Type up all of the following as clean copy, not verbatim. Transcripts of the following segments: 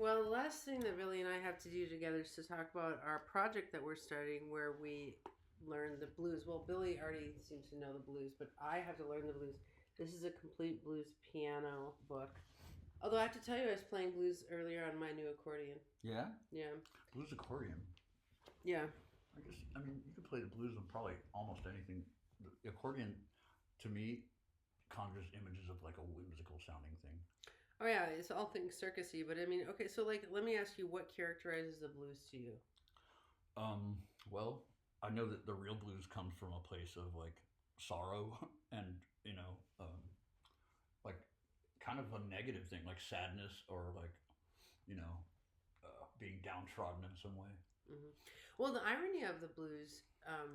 Well, the last thing that Billy and I have to do together is to talk about our project that we're starting where we learn the blues. Well, Billy already seems to know the blues, but I have to learn the blues. This is a complete blues piano book. Although I have to tell you, I was playing blues earlier on my new accordion. Yeah? Yeah. Blues accordion. Yeah. I mean, you could play the blues on probably almost anything. The accordion, to me, conjures images of like a whimsical sounding thing. Oh yeah, it's all things circusy, but I mean, okay, so like, let me ask you, what characterizes the blues to you? Well, I know that the real blues comes from a place of like sorrow and, like kind of a negative thing, like sadness or like, you know, being downtrodden in some way. Hmm. Well, the irony of the blues,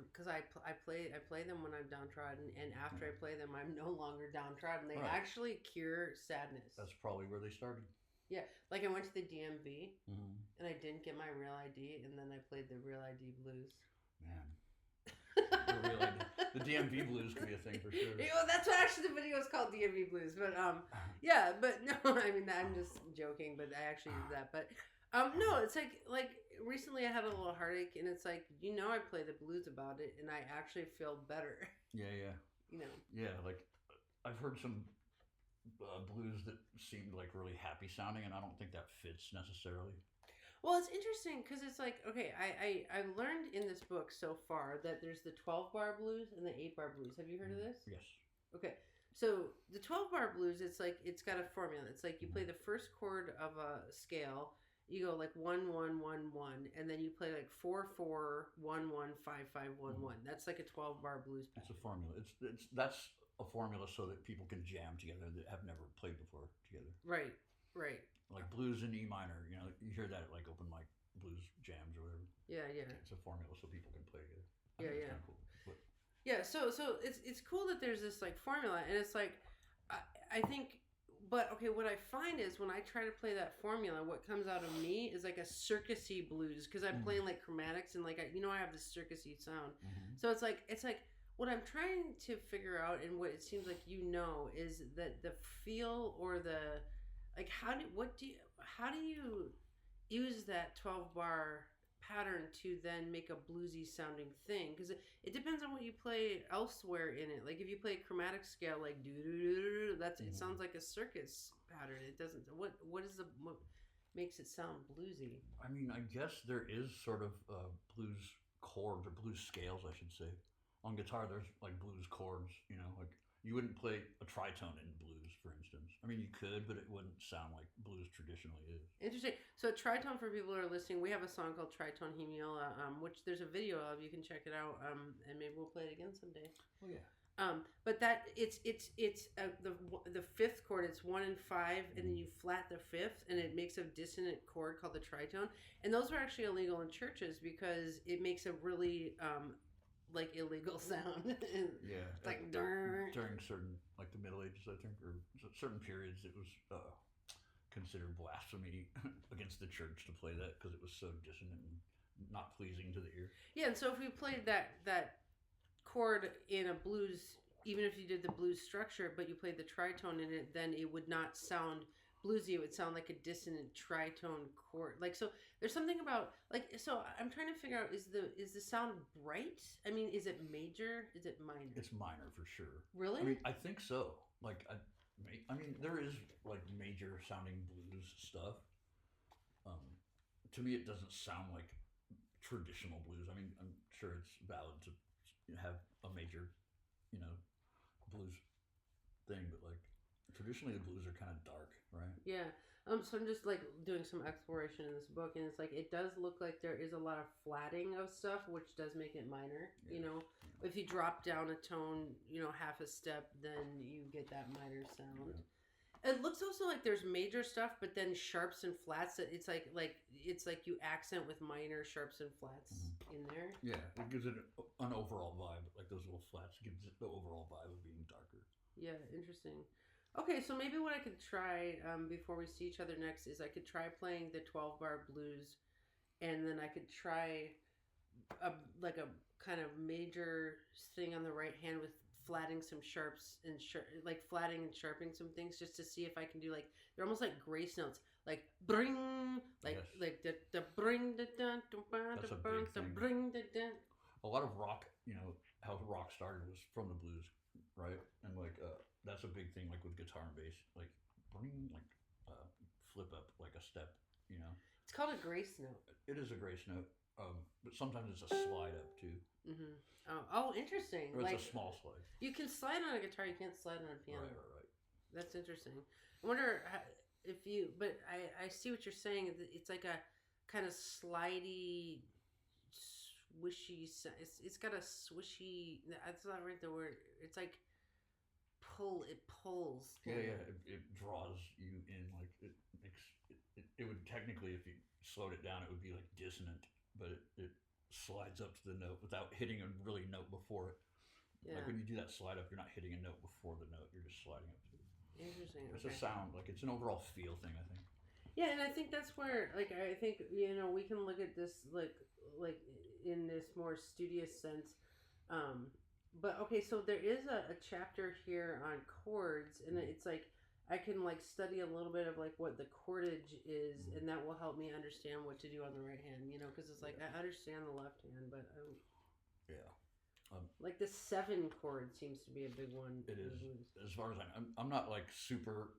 because I play them when I'm downtrodden, and after I play them, I'm no longer downtrodden. They Right. actually cure sadness. That's probably where they started. Yeah, like I went to the DMV Mm-hmm. and I didn't get my real ID, and then I played the real ID blues. Man, the DMV blues could be a thing for sure. Yeah, well, that's what actually the video is called, DMV blues. But yeah, but no, I mean I'm just joking, but I actually did that. But no, it's like recently I had a little heartache, and it's like I play the blues about it, and I actually feel better. Yeah. You know. Yeah, like I've heard some blues that seemed like really happy sounding, and I don't think that fits necessarily. Well, it's interesting because it's like, okay, I learned in this book so far that there's the 12 bar blues and the 8 bar blues. Have you heard of this? Yes. Okay. So the 12 bar blues, it's like, it's got a formula. It's like you play the first chord of a scale, you go like 1 1 1 1, and then you play like 4 4 1 1 5 5 1 1. That's like a 12 bar blues pattern. It's a formula. That's a formula so that people can jam together that have never played before together. Right. Like blues in E minor, you hear that at like open mic blues jams or whatever. Yeah. It's a formula so people can play together. Yeah. It's kind of cool. But Yeah, so it's cool that there's this like formula, and it's like I think, but okay, what I find is when I try to play that formula, what comes out of me is like a circusy blues because I'm playing like chromatics and like I have this circusy sound. So it's like what I'm trying to figure out, and what it seems like is that the feel or the like how do you use that 12 bar pattern to then make a bluesy sounding thing, because it depends on what you play elsewhere in it. Like if you play a chromatic scale like do do do, that's it sounds like a circus pattern. It doesn't. What makes it sound bluesy? I mean, I guess there is sort of blues chords or blues scales, I should say. On guitar, there's like blues chords. Like you wouldn't play a tritone in blues, for instance. I mean, you could, but it wouldn't sound like blues traditionally is. Interesting. So tritone, for people who are listening, we have a song called Tritone Hemiola, which there's a video of. You can check it out, and maybe we'll play it again someday. Oh yeah. But that it's the fifth chord. It's 1 and 5, and then you flat the fifth, and it makes a dissonant chord called the tritone. And those are actually illegal in churches because it makes a really like illegal sound. Yeah. It's like during certain, like the Middle Ages, I think, or certain periods, it was considered blasphemy against the church to play that because it was so dissonant and not pleasing to the ear. Yeah, and so if you played that chord in a blues, even if you did the blues structure, but you played the tritone in it, then it would not sound bluesy. It would sound like a dissonant tritone chord. Like, so there's something about like, so I'm trying to figure out, is the sound bright? I mean, is it major? Is it minor? It's minor for sure. Really? I mean, I think so. Like, I mean, there is like major sounding blues stuff. To me, it doesn't sound like traditional blues. I mean, I'm sure it's valid to have a major, blues thing, but like traditionally the blues are kind of dark, right? Yeah. So I'm just like doing some exploration in this book, and it's like it does look like there is a lot of flatting of stuff, which does make it minor. Yeah. If you drop down a tone, half a step, then you get that minor sound. Yeah. It looks also like there's major stuff, but then sharps and flats. It's like you accent with minor sharps and flats in there. Yeah, it gives it an overall vibe. Like those little flats gives it the overall vibe of being darker. Yeah, interesting. Okay, so maybe what I could try before we see each other next is I could try playing the 12 bar blues, and then I could try a kind of major thing on the right hand with flatting some sharps and flatting and sharpening some things, just to see if I can do like, they're almost like grace notes. like bring, like Yes. like the bring the dun That's a big the thing. bring the dun. A lot of rock, how rock started was from the blues, right? And like that's a big thing, like with guitar and bass, like bring, like flip up like a step, you know. It's called a grace note. It is a grace note, but sometimes it's a slide up too, Mm-hmm. Oh, interesting. or it's Like a small slide. you can slide on a guitar, you can't slide on a piano. Right. That's interesting. I wonder if you, but I see what you're saying. It's like a kind of slidey, swishy. It's got a swishy. That's not right. The word. It's like pull. It pulls. Yeah. It draws you in, like it makes it would technically, if you slowed it down, it would be like dissonant, but it slides up to the note without hitting a really note before it. Yeah. Like when you do that slide up, you're not hitting a note before the note; you're just sliding up to it. Interesting. It's a sound, like it's an overall feel thing, I think. Yeah, and I think that's where, like, I think we can look at this like in this more studious sense. But okay, so there is a chapter here on chords, and it's like I can like study a little bit of like what the chordage is, and that will help me understand what to do on the right hand. Because it's like I understand the left hand, but I don't. Yeah. Like the 7 chord seems to be a big one. It is. As far as I'm not like super.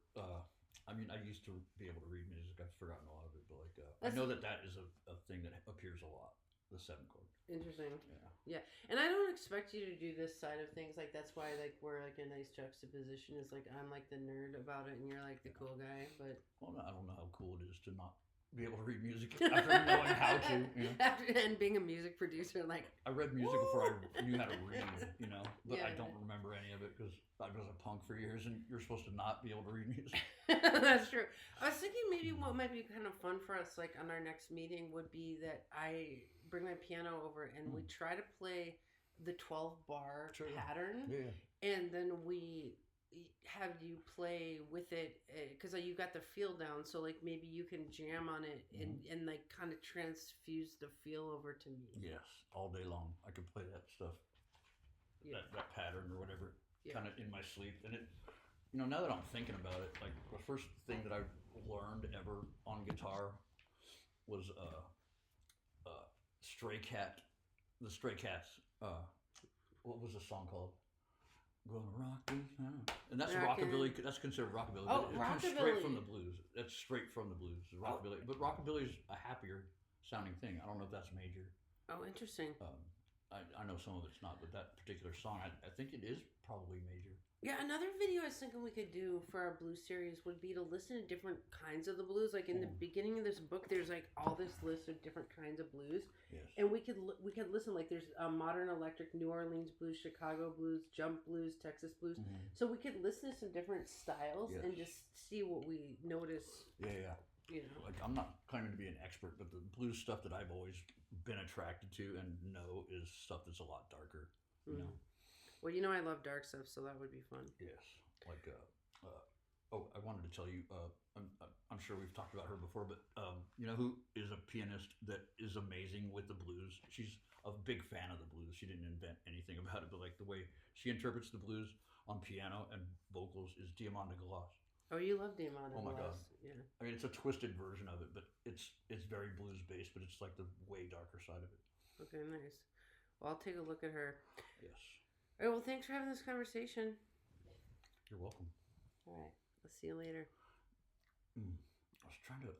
I mean, I used to be able to read music. I've forgotten a lot of it, but like I know that is a thing that appears a lot. The 7 chord. Interesting. Yeah. And I don't expect you to do this side of things. Like that's why like we're like a nice juxtaposition. Is like I'm like the nerd about it, and you're like the cool guy. But well, I don't know how cool it is to not be able to read music after knowing how to. And being a music producer, like I read music before I knew how to read, but I don't Yeah. remember any of it because I was a punk for years, and you're supposed to not be able to read music. That's true. I was thinking maybe what might be kind of fun for us, like on our next meeting, would be that I bring my piano over and we try to play the 12-bar Sure. pattern, Yeah. and then we have you play with it because you got the feel down. So like maybe you can jam on it and like kind of transfuse the feel over to me. Yes, all day long. I could play that stuff, Yeah. that pattern or whatever, Yeah. kind of in my sleep. And it, now that I'm thinking about it, like the first thing that I learned ever on guitar was Stray Cat, the Stray Cats. What was the song called? Gonna rock this town. And that's rockabilly. That's considered rockabilly. Oh, it comes rockabilly. straight from the blues. That's straight from the blues. Rockabilly, but rockabilly is a happier sounding thing. I don't know if that's major. Oh, interesting. I know some of it's not, but that particular song, I think it is probably major. Yeah, another video I was thinking we could do for our blues series would be to listen to different kinds of the blues. Like in the beginning of this book, there's like all this list of different kinds of blues, Yes. and we could listen. Like there's modern electric, New Orleans blues, Chicago blues, jump blues, Texas blues. So we could listen to some different styles and just see what we notice. Yeah. Like I'm not claiming to be an expert, but the blues stuff that I've always been attracted to and know is stuff that's a lot darker. You know. Well, I love dark stuff, so that would be fun. Yes. Like I wanted to tell you. I'm sure we've talked about her before, but you know who is a pianist that is amazing with the blues? She's a big fan of the blues. She didn't invent anything about it, but like the way she interprets the blues on piano and vocals is Diamanda Galas. Oh, you love Diamanda Oh my God. Yeah. I mean, it's a twisted version of it, but it's very blues based, but it's like the way darker side of it. Okay, nice. Well, I'll take a look at her. Yes. All right, well, thanks for having this conversation. You're welcome. All right, I'll see you later. I was trying to